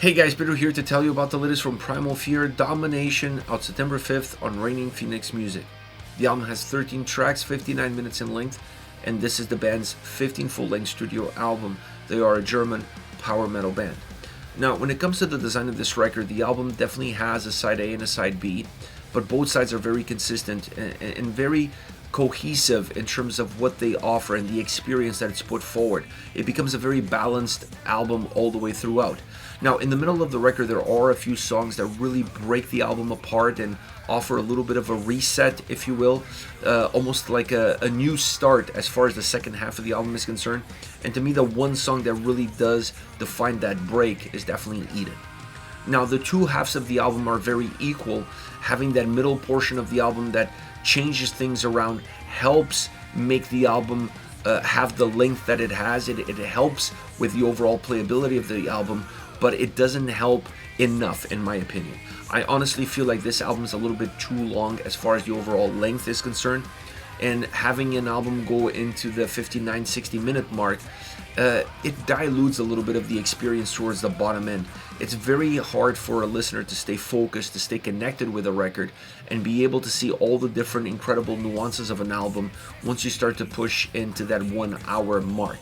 Hey guys, Peter here to tell you about the latest from Primal Fear, Domination, out September 5th on Reigning Phoenix Music. The album has 13 tracks, 59 minutes in length, and this is the band's 15th full-length studio album. They are a German power metal band. Now, when it comes to the design of this record, the album definitely has a side A and a side B, but both sides are very consistent and very cohesive in terms of what they offer and the experience that it's put forward. It becomes a very balanced album all the way throughout. Now, in the middle of the record, there are a few songs that really break the album apart and offer a little bit of a reset, if you will, almost like a new start as far as the second half of the album is concerned. And to me, the one song that really does define that break is definitely Eden. Now, the two halves of the album are very equal. Having that middle portion of the album that changes things around helps make the album have the length that it has. It helps with the overall playability of the album, but it doesn't help enough, in my opinion. I honestly feel like this album is a little bit too long as far as the overall length is concerned, and having an album go into the 59-60 minute mark, it dilutes a little bit of the experience towards the bottom end. It's very hard for a listener to stay focused, to stay connected with a record, and be able to see all the different incredible nuances of an album once you start to push into that 1 hour mark.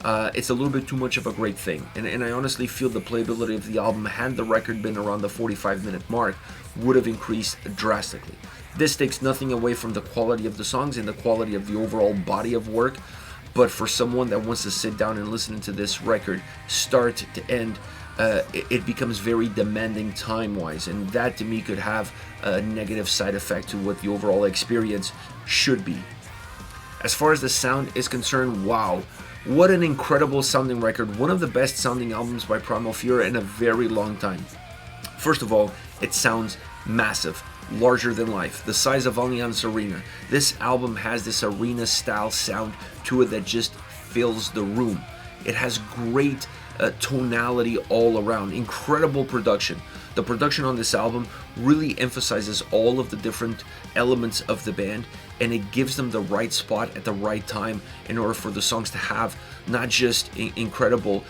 It's a little bit too much of a great thing, and I honestly feel the playability of the album, had the record been around the 45-minute mark, would have increased drastically. This takes nothing away from the quality of the songs and the quality of the overall body of work, but for someone that wants to sit down and listen to this record start to end, it becomes very demanding time-wise, and that to me could have a negative side effect to what the overall experience should be. As far as the sound is concerned, wow, what an incredible sounding record. One of the best sounding albums by Primal Fear in a very long time. First of all, it sounds massive, larger than life, the size of Allianz Arena. This album has this arena style sound to it that just fills the room. It has great tonality all around, incredible production. The production on this album really emphasizes all of the different elements of the band, and it gives them the right spot at the right time in order for the songs to have not just incredible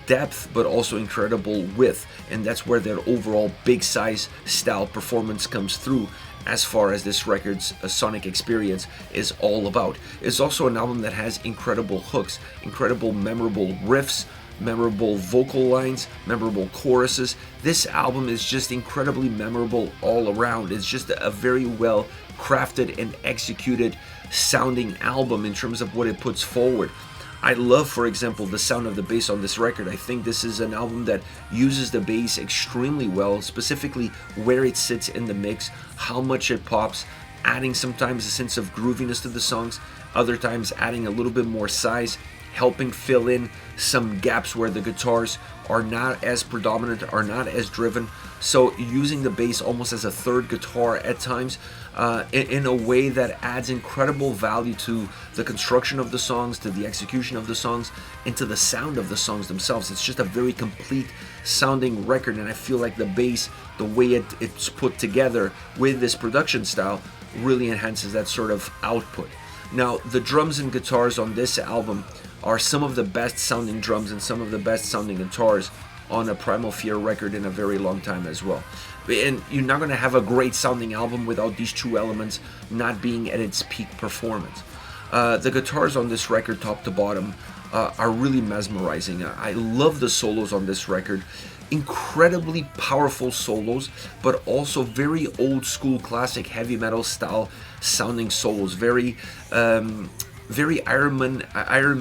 depth, but also incredible width. And that's where their overall big size style performance comes through as far as this record's sonic experience is all about. It's also an album that has incredible hooks, incredible memorable riffs, memorable vocal lines, memorable choruses. This album is just incredibly memorable all around. It's just a very well crafted and executed sounding album in terms of what it puts forward. I love, for example, the sound of the bass on this record. I think this is an album that uses the bass extremely well, specifically where it sits in the mix, how much it pops, adding sometimes a sense of grooviness to the songs, other times adding a little bit more size, helping fill in some gaps where the guitars are not as predominant, are not as driven. So using the bass almost as a third guitar at times, in a way that adds incredible value to the construction of the songs, to the execution of the songs, and to the sound of the songs themselves. It's just a very complete sounding record, and I feel like the bass, the way it's put together with this production style, really enhances that sort of output. Now, the drums and guitars on this album are some of the best sounding drums and some of the best sounding guitars on a Primal Fear record in a very long time as well. And you're not going to have a great sounding album without these two elements not being at its peak performance. The guitars on this record, top to bottom, are really mesmerizing. I love the solos on this record. Incredibly powerful solos, but also very old school classic heavy metal style sounding solos. Very Iron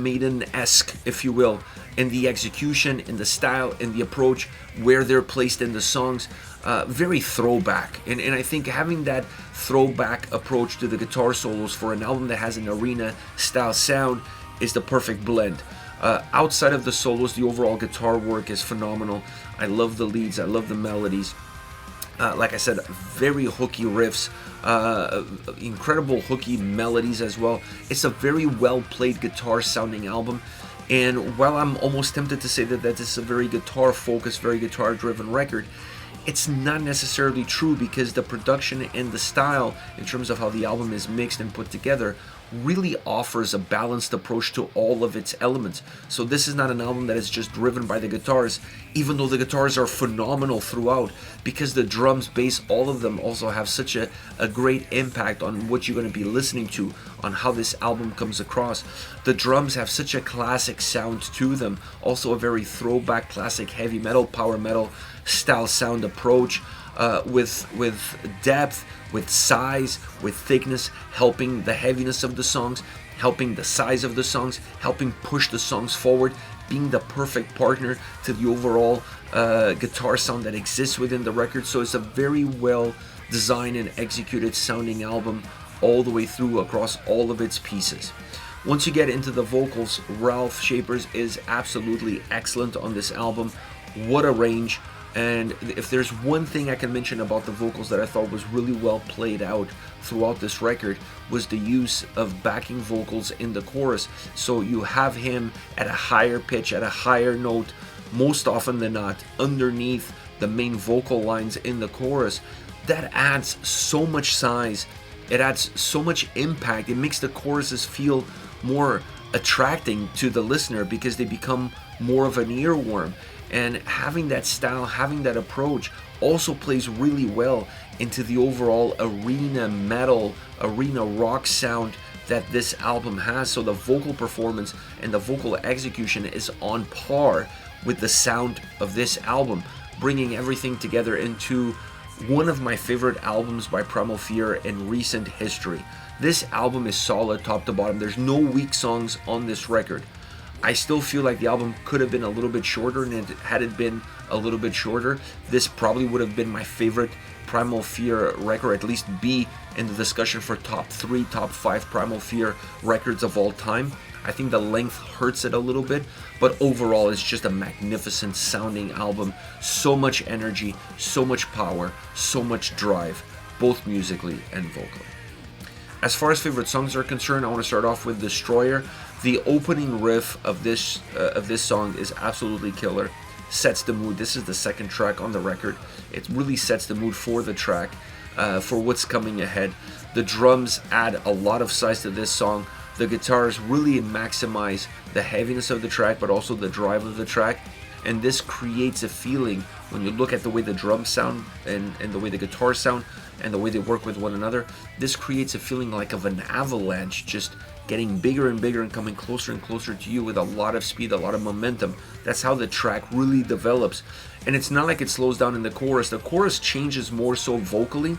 Maiden-esque, if you will, in the execution, in the style, in the approach, where they're placed in the songs. Very throwback, and I think having that throwback approach to the guitar solos for an album that has an arena style sound is the perfect blend. Outside of the solos, the overall guitar work is phenomenal. I love the leads, I love the melodies. Like I said, very hooky riffs, incredible hooky melodies as well. It's a very well played guitar sounding album, and while I'm almost tempted to say that this is a very guitar focused, very guitar driven record, it's not necessarily true, because the production and the style in terms of how the album is mixed and put together really offers a balanced approach to all of its elements. So this is not an album that is just driven by the guitars, even though the guitars are phenomenal throughout, because the drums, bass, all of them also have such a great impact on what you're going to be listening to, on how this album comes across. The drums have such a classic sound to them, also a very throwback classic heavy metal, power metal style sound approach, with depth, with size, with thickness, helping the heaviness of the songs, helping the size of the songs, helping push the songs forward, being the perfect partner to the overall guitar sound that exists within the record. So it's a very well designed and executed sounding album all the way through across all of its pieces. Once you get into the vocals, Ralph Shapers is absolutely excellent on this album. What a range. And if there's one thing I can mention about the vocals that I thought was really well played out throughout this record, was the use of backing vocals in the chorus. So you have him at a higher pitch, at a higher note, most often than not, underneath the main vocal lines in the chorus. That adds so much size, it adds so much impact, it makes the choruses feel more attracting to the listener because they become more of an earworm. And having that style, having that approach also plays really well into the overall arena metal, arena rock sound that this album has. So the vocal performance and the vocal execution is on par with the sound of this album, bringing everything together into one of my favorite albums by Primal Fear in recent history. This album is solid top to bottom. There's no weak songs on this record. I still feel like the album could have been a little bit shorter, and had it been a little bit shorter, this probably would have been my favorite Primal Fear record, at least be in the discussion for top 3, top 5 Primal Fear records of all time. I think the length hurts it a little bit, but overall it's just a magnificent sounding album. So much energy, so much power, so much drive, both musically and vocally. As far as favorite songs are concerned, I want to start off with Destroyer. The opening riff of this song is absolutely killer. Sets the mood. This is the second track on the record. It really sets the mood for the track, for what's coming ahead. The drums add a lot of size to this song. The guitars really maximize the heaviness of the track, but also the drive of the track. And this creates a feeling, when you look at the way the drums sound and the way the guitars sound and the way they work with one another, this creates a feeling like of an avalanche, just getting bigger and bigger and coming closer and closer to you with a lot of speed, a lot of momentum. That's how the track really develops. And it's not like it slows down in the chorus. The chorus changes more so vocally.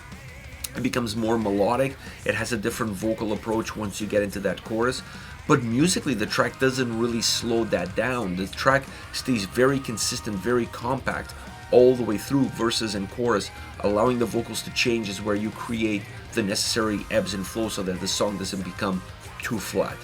It becomes more melodic. It has a different vocal approach once you get into that chorus. But musically, the track doesn't really slow that down. The track stays very consistent, very compact all the way through, verses and chorus. Allowing the vocals to change is where you create the necessary ebbs and flows so that the song doesn't become too flat.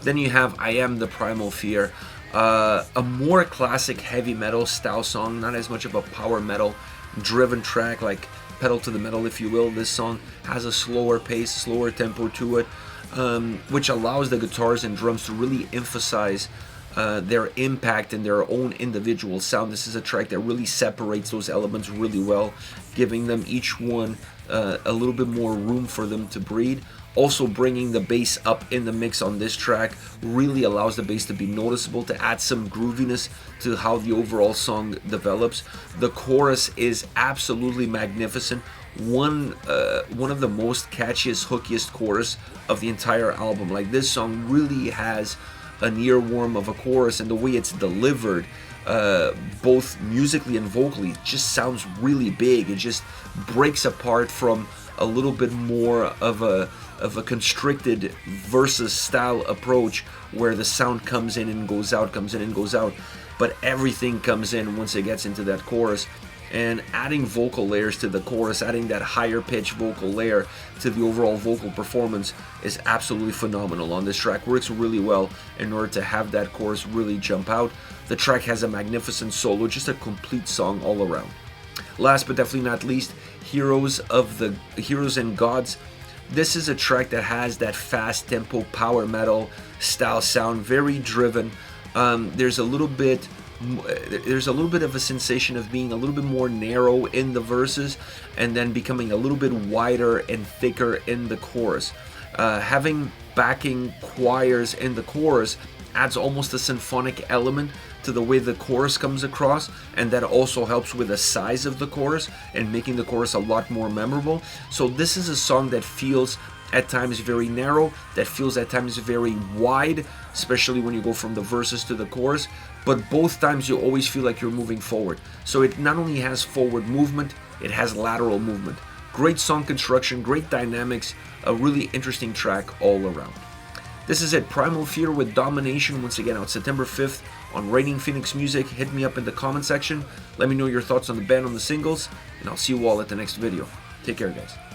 Then you have I Am The Primal Fear, a more classic heavy metal style song, not as much of a power metal driven track like Pedal to the Metal, if you will. This song has a slower pace, slower tempo to it, which allows the guitars and drums to really emphasize their impact and their own individual sound. This is a track that really separates those elements really well, giving them each one a little bit more room for them to breathe. Also bringing the bass up in the mix on this track really allows the bass to be noticeable, to add some grooviness to how the overall song develops. The chorus is absolutely magnificent. One of the most catchiest, hookiest chorus of the entire album. Like, this song really has an earworm of a chorus, and the way it's delivered, both musically and vocally, just sounds really big. It just breaks apart from a little bit more of a constricted versus style approach where the sound comes in and goes out, comes in and goes out, but everything comes in once it gets into that chorus. And adding vocal layers to the chorus, adding that higher pitch vocal layer to the overall vocal performance is absolutely phenomenal on this track. Works really well in order to have that chorus really jump out. The track has a magnificent solo, just a complete song all around. Last but definitely not least, Heroes and Gods. This is a track that has that fast tempo power metal style sound, very driven. There's a little bit of a sensation of being a little bit more narrow in the verses and then becoming a little bit wider and thicker in the chorus. Having backing choirs in the chorus adds almost a symphonic element to the way the chorus comes across, and that also helps with the size of the chorus and making the chorus a lot more memorable. So this is a song that feels at times very narrow, that feels at times very wide, especially when you go from the verses to the chorus, but both times you always feel like you're moving forward. So it not only has forward movement, it has lateral movement. Great song construction, great dynamics, a really interesting track all around. This is it, Primal Fear with Domination, once again out September 5th on Raining Phoenix Music. Hit me up in the comment section, let me know your thoughts on the band, on the singles, and I'll see you all at the next video. Take care, guys.